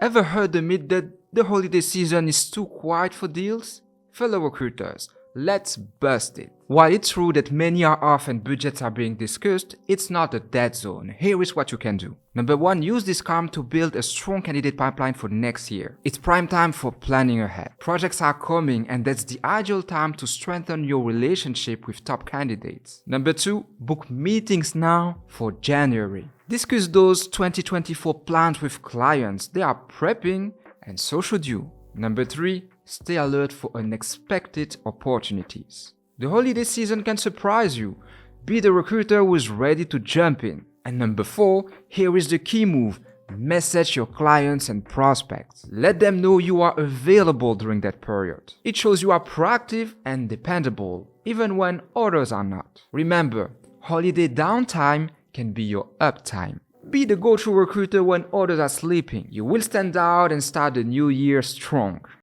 Ever heard the myth that the holiday season is too quiet for deals? Fellow recruiters, let's bust it. While it's true that many are off and budgets are being discussed, it's not a dead zone. Here is what you can do. Number 1, use this calm to build a strong candidate pipeline for next year. It's prime time for planning ahead. Projects are coming and that's the ideal time to strengthen your relationship with top candidates. Number 2, book meetings now for January. Discuss those 2024 plans with clients. They are prepping and so should you. Number 3, stay alert for unexpected opportunities. The holiday season can surprise you. Be the recruiter who is ready to jump in. And number 4, here is the key move. Message your clients and prospects. Let them know you are available during that period. It shows you are proactive and dependable, even when others are not. Remember, holiday downtime can be your uptime. Be the go-to recruiter when others are sleeping. You will stand out and start the new year strong.